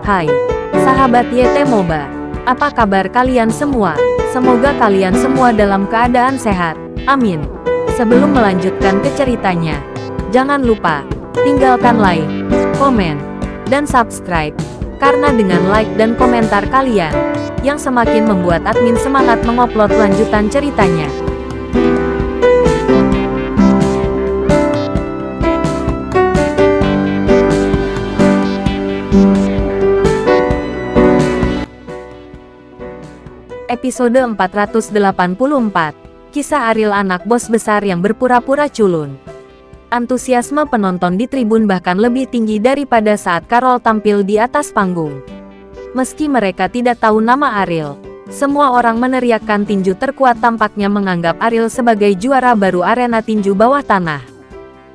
Hai, sahabat YT Moba. Apa kabar kalian semua? Semoga kalian semua dalam keadaan sehat. Amin. Sebelum melanjutkan ke ceritanya, jangan lupa tinggalkan like, komen, dan subscribe. Karena dengan like dan komentar kalian, yang semakin membuat admin semangat mengupload lanjutan ceritanya. Episode 484. Kisah Ariel, anak bos besar yang berpura-pura culun. Antusiasme penonton di tribun bahkan lebih tinggi daripada saat Carol tampil di atas panggung. Meski mereka tidak tahu nama Ariel, semua orang meneriakkan tinju terkuat tampaknya menganggap Ariel sebagai juara baru arena tinju bawah tanah.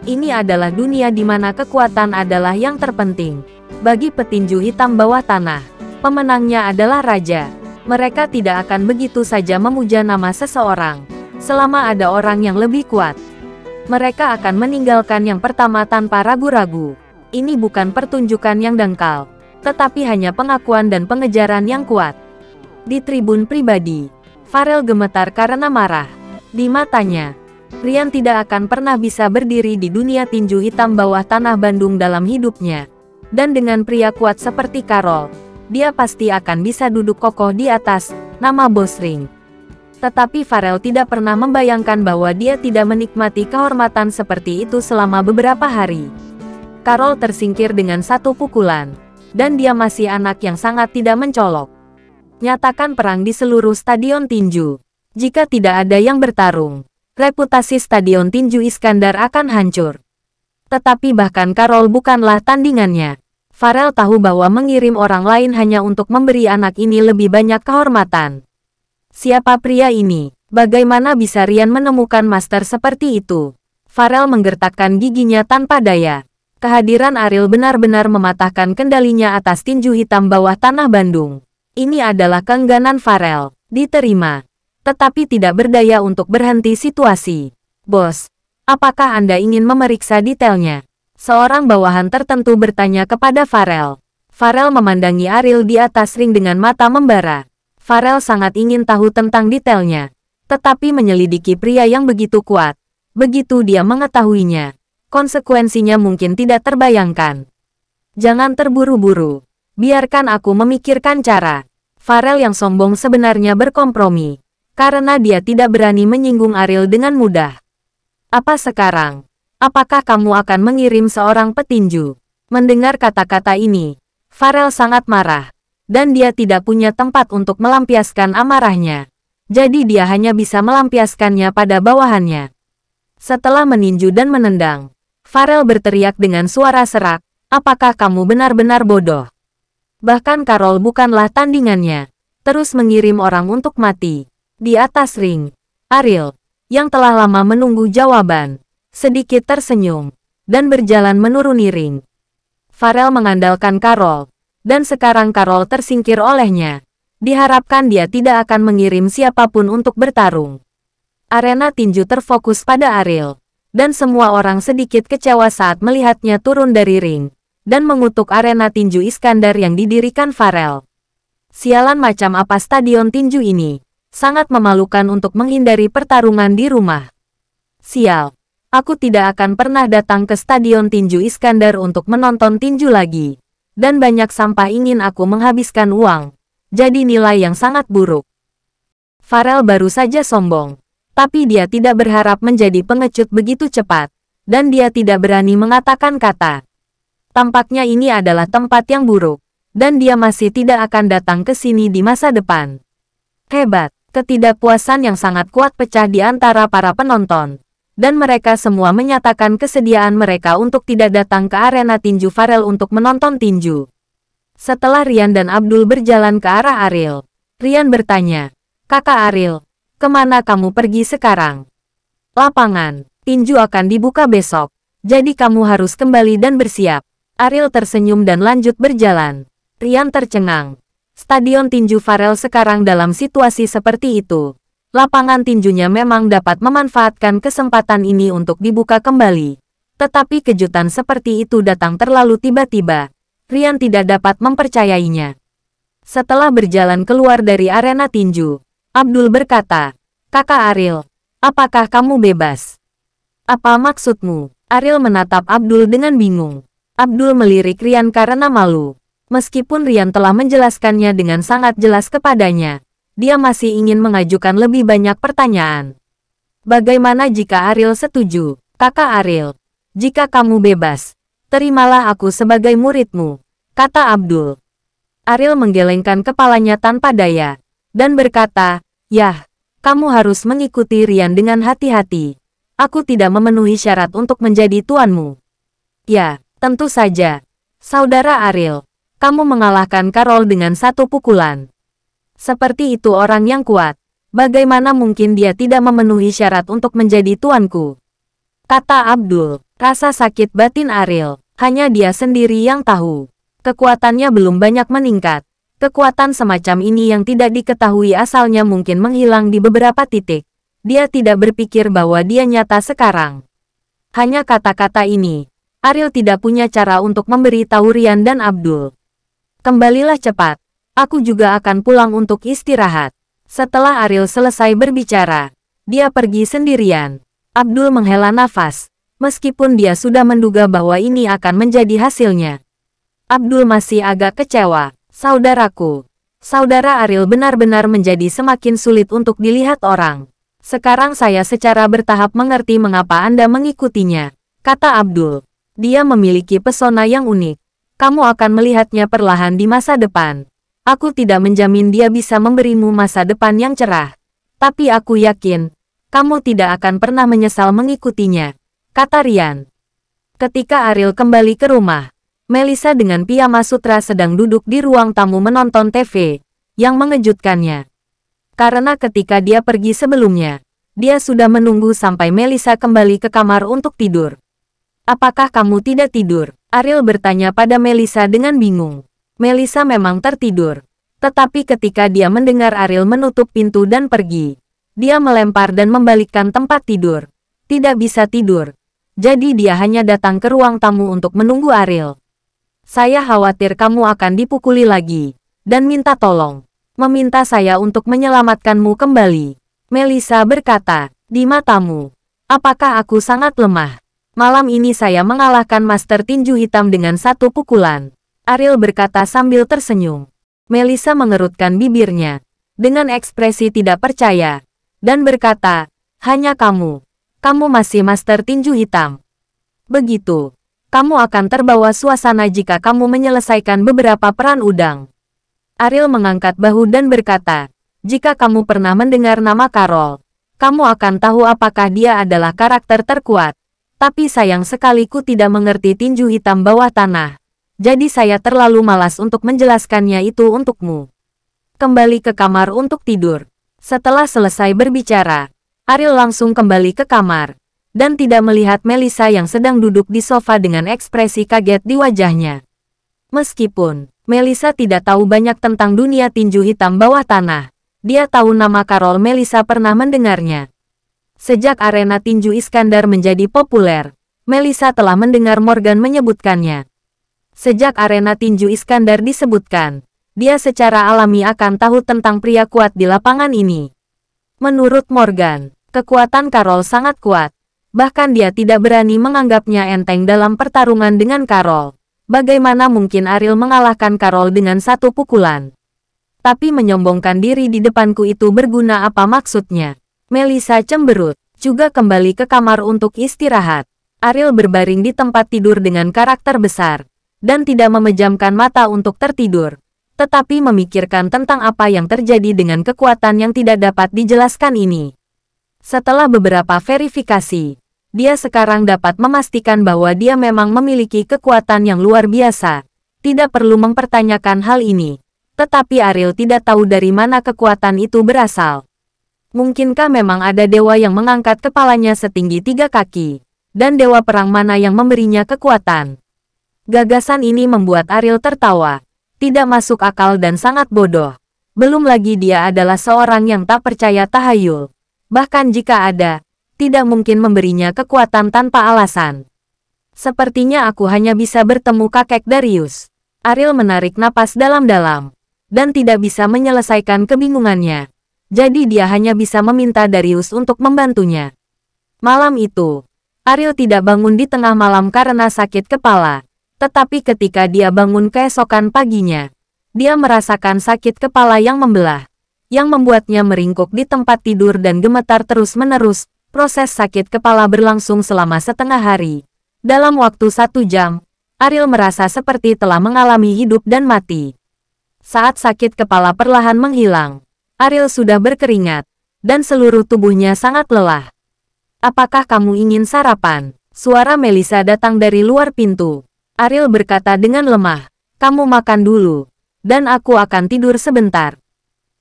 Ini adalah dunia di mana kekuatan adalah yang terpenting. Bagi petinju hitam bawah tanah, pemenangnya adalah raja. Mereka tidak akan begitu saja memuja nama seseorang. Selama ada orang yang lebih kuat, mereka akan meninggalkan yang pertama tanpa ragu-ragu. Ini bukan pertunjukan yang dangkal, tetapi hanya pengakuan dan pengejaran yang kuat. Di tribun pribadi, Farel gemetar karena marah. Di matanya, Ryan tidak akan pernah bisa berdiri di dunia tinju hitam bawah tanah Bandung dalam hidupnya. Dan dengan pria kuat seperti Carol, dia pasti akan bisa duduk kokoh di atas nama bos ring. Tetapi Farel tidak pernah membayangkan bahwa dia tidak menikmati kehormatan seperti itu selama beberapa hari. Carol tersingkir dengan satu pukulan, dan dia masih anak yang sangat tidak mencolok. Nyatakan perang di seluruh stadion tinju. Jika tidak ada yang bertarung, reputasi stadion tinju Iskandar akan hancur. Tetapi bahkan Carol bukanlah tandingannya. Farel tahu bahwa mengirim orang lain hanya untuk memberi anak ini lebih banyak kehormatan. Siapa pria ini? Bagaimana bisa Ryan menemukan master seperti itu? Farel menggertakkan giginya tanpa daya. Kehadiran Ariel benar-benar mematahkan kendalinya atas tinju hitam bawah tanah Bandung. Ini adalah keengganan Farel. Diterima. Tetapi tidak berdaya untuk berhenti situasi. Bos, apakah Anda ingin memeriksa detailnya? Seorang bawahan tertentu bertanya kepada Farel. Farel memandangi Ariel di atas ring dengan mata membara. Farel sangat ingin tahu tentang detailnya. Tetapi menyelidiki pria yang begitu kuat. Begitu dia mengetahuinya, konsekuensinya mungkin tidak terbayangkan. Jangan terburu-buru. Biarkan aku memikirkan cara. Farel yang sombong sebenarnya berkompromi. Karena dia tidak berani menyinggung Ariel dengan mudah. Apa sekarang? Apakah kamu akan mengirim seorang petinju? Mendengar kata-kata ini, Farel sangat marah. Dan dia tidak punya tempat untuk melampiaskan amarahnya. Jadi dia hanya bisa melampiaskannya pada bawahannya. Setelah meninju dan menendang, Farel berteriak dengan suara serak, apakah kamu benar-benar bodoh? Bahkan Carol bukanlah tandingannya. Terus mengirim orang untuk mati. Di atas ring, Ariel, yang telah lama menunggu jawaban, sedikit tersenyum, dan berjalan menuruni ring. Farel mengandalkan Carol, dan sekarang Carol tersingkir olehnya. Diharapkan dia tidak akan mengirim siapapun untuk bertarung. Arena tinju terfokus pada Ariel, dan semua orang sedikit kecewa saat melihatnya turun dari ring, dan mengutuk arena tinju Iskandar yang didirikan Farel. Sialan macam apa stadion tinju ini? Sangat memalukan untuk menghindari pertarungan di rumah. Sial. Aku tidak akan pernah datang ke stadion tinju Iskandar untuk menonton tinju lagi. Dan banyak sampah ingin aku menghabiskan uang. Jadi nilai yang sangat buruk. Farel baru saja sombong. Tapi dia tidak berharap menjadi pengecut begitu cepat. Dan dia tidak berani mengatakan kata. Tampaknya ini adalah tempat yang buruk. Dan dia masih tidak akan datang ke sini di masa depan. Hebat. Ketidakpuasan yang sangat kuat pecah di antara para penonton. Dan mereka semua menyatakan kesediaan mereka untuk tidak datang ke arena tinju Farel untuk menonton tinju. Setelah Ryan dan Abdul berjalan ke arah Ariel, Ryan bertanya, "Kakak Ariel, kemana kamu pergi sekarang?" "Lapangan tinju akan dibuka besok, jadi kamu harus kembali dan bersiap." Ariel tersenyum dan lanjut berjalan. Ryan tercengang. Stadion tinju Farel sekarang dalam situasi seperti itu. Lapangan tinjunya memang dapat memanfaatkan kesempatan ini untuk dibuka kembali. Tetapi kejutan seperti itu datang terlalu tiba-tiba. Rian tidak dapat mempercayainya. Setelah berjalan keluar dari arena tinju, Abdul berkata, "Kakak Ariel, apakah kamu bebas?" "Apa maksudmu?" Ariel menatap Abdul dengan bingung. Abdul melirik Rian karena malu. Meskipun Rian telah menjelaskannya dengan sangat jelas kepadanya, dia masih ingin mengajukan lebih banyak pertanyaan. "Bagaimana jika Ariel setuju?" "Kakak Ariel, jika kamu bebas, terimalah aku sebagai muridmu," kata Abdul. Ariel menggelengkan kepalanya tanpa daya, dan berkata, "Yah, kamu harus mengikuti Rian dengan hati-hati. Aku tidak memenuhi syarat untuk menjadi tuanmu." "Ya, tentu saja. Saudara Ariel, kamu mengalahkan Carol dengan satu pukulan. Seperti itu orang yang kuat. Bagaimana mungkin dia tidak memenuhi syarat untuk menjadi tuanku?" kata Abdul. Rasa sakit batin Ariel, hanya dia sendiri yang tahu. Kekuatannya belum banyak meningkat. Kekuatan semacam ini yang tidak diketahui asalnya mungkin menghilang di beberapa titik. Dia tidak berpikir bahwa dia nyata sekarang. Hanya kata-kata ini, Ariel tidak punya cara untuk memberi tahu Rian dan Abdul. "Kembalilah cepat. Aku juga akan pulang untuk istirahat." Setelah Ariel selesai berbicara, dia pergi sendirian. Abdul menghela nafas, meskipun dia sudah menduga bahwa ini akan menjadi hasilnya. Abdul masih agak kecewa. "Saudaraku, saudara Ariel benar-benar menjadi semakin sulit untuk dilihat orang. Sekarang saya secara bertahap mengerti mengapa Anda mengikutinya," kata Abdul. "Dia memiliki pesona yang unik. Kamu akan melihatnya perlahan di masa depan. Aku tidak menjamin dia bisa memberimu masa depan yang cerah. Tapi aku yakin, kamu tidak akan pernah menyesal mengikutinya," kata Rian. Ketika Ariel kembali ke rumah, Melissa dengan piyama sutra sedang duduk di ruang tamu menonton TV, yang mengejutkannya. Karena ketika dia pergi sebelumnya, dia sudah menunggu sampai Melissa kembali ke kamar untuk tidur. "Apakah kamu tidak tidur?" Ariel bertanya pada Melissa dengan bingung. Melissa memang tertidur. Tetapi ketika dia mendengar Ariel menutup pintu dan pergi, dia melempar dan membalikkan tempat tidur. Tidak bisa tidur. Jadi dia hanya datang ke ruang tamu untuk menunggu Ariel. "Saya khawatir kamu akan dipukuli lagi, dan minta tolong. Meminta saya untuk menyelamatkanmu kembali." Melissa berkata, "Di matamu, apakah aku sangat lemah? Malam ini saya mengalahkan Master Tinju Hitam dengan satu pukulan," Ariel berkata sambil tersenyum. Melissa mengerutkan bibirnya, dengan ekspresi tidak percaya, dan berkata, "Hanya kamu. Kamu masih Master Tinju Hitam. Begitu. Kamu akan terbawa suasana jika kamu menyelesaikan beberapa peran udang." Ariel mengangkat bahu dan berkata, "Jika kamu pernah mendengar nama Carol, kamu akan tahu apakah dia adalah karakter terkuat. Tapi sayang sekali ku tidak mengerti tinju hitam bawah tanah. Jadi saya terlalu malas untuk menjelaskannya itu untukmu." Kembali ke kamar untuk tidur. Setelah selesai berbicara, Ariel langsung kembali ke kamar, dan tidak melihat Melissa yang sedang duduk di sofa dengan ekspresi kaget di wajahnya. Meskipun Melissa tidak tahu banyak tentang dunia tinju hitam bawah tanah, dia tahu nama Carol. Melissa pernah mendengarnya. Sejak arena tinju Iskandar menjadi populer, Melissa telah mendengar Morgan menyebutkannya. Sejak arena tinju Iskandar disebutkan, dia secara alami akan tahu tentang pria kuat di lapangan ini. Menurut Morgan, kekuatan Carol sangat kuat. Bahkan dia tidak berani menganggapnya enteng dalam pertarungan dengan Carol. Bagaimana mungkin Ariel mengalahkan Carol dengan satu pukulan? Tapi menyombongkan diri di depanku itu berguna apa maksudnya? Melissa cemberut, juga kembali ke kamar untuk istirahat. Ariel berbaring di tempat tidur dengan karakter besar, dan tidak memejamkan mata untuk tertidur, tetapi memikirkan tentang apa yang terjadi dengan kekuatan yang tidak dapat dijelaskan ini. Setelah beberapa verifikasi, dia sekarang dapat memastikan bahwa dia memang memiliki kekuatan yang luar biasa. Tidak perlu mempertanyakan hal ini. Tetapi Ariel tidak tahu dari mana kekuatan itu berasal. Mungkinkah memang ada dewa yang mengangkat kepalanya setinggi 3 kaki? Dan dewa perang mana yang memberinya kekuatan? Gagasan ini membuat Ariel tertawa. Tidak masuk akal dan sangat bodoh. Belum lagi dia adalah seorang yang tak percaya tahayul. Bahkan jika ada, tidak mungkin memberinya kekuatan tanpa alasan. Sepertinya aku hanya bisa bertemu kakek Darius. Ariel menarik napas dalam-dalam dan tidak bisa menyelesaikan kebingungannya. Jadi dia hanya bisa meminta Darius untuk membantunya. Malam itu, Ariel tidak bangun di tengah malam karena sakit kepala. Tetapi ketika dia bangun keesokan paginya, dia merasakan sakit kepala yang membelah, yang membuatnya meringkuk di tempat tidur dan gemetar terus-menerus. Proses sakit kepala berlangsung selama setengah hari. Dalam waktu 1 jam, Ariel merasa seperti telah mengalami hidup dan mati. Saat sakit kepala perlahan menghilang, Ariel sudah berkeringat, dan seluruh tubuhnya sangat lelah. "Apakah kamu ingin sarapan?" Suara Melissa datang dari luar pintu. Ariel berkata dengan lemah, "Kamu makan dulu, dan aku akan tidur sebentar."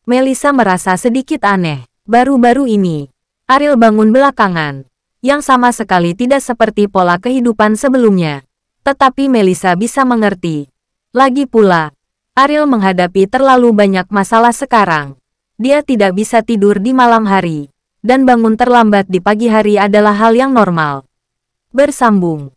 Melissa merasa sedikit aneh. Baru-baru ini, Ariel bangun belakangan, yang sama sekali tidak seperti pola kehidupan sebelumnya. Tetapi Melissa bisa mengerti. Lagi pula, Ariel menghadapi terlalu banyak masalah sekarang. Dia tidak bisa tidur di malam hari, dan bangun terlambat di pagi hari adalah hal yang normal. Bersambung.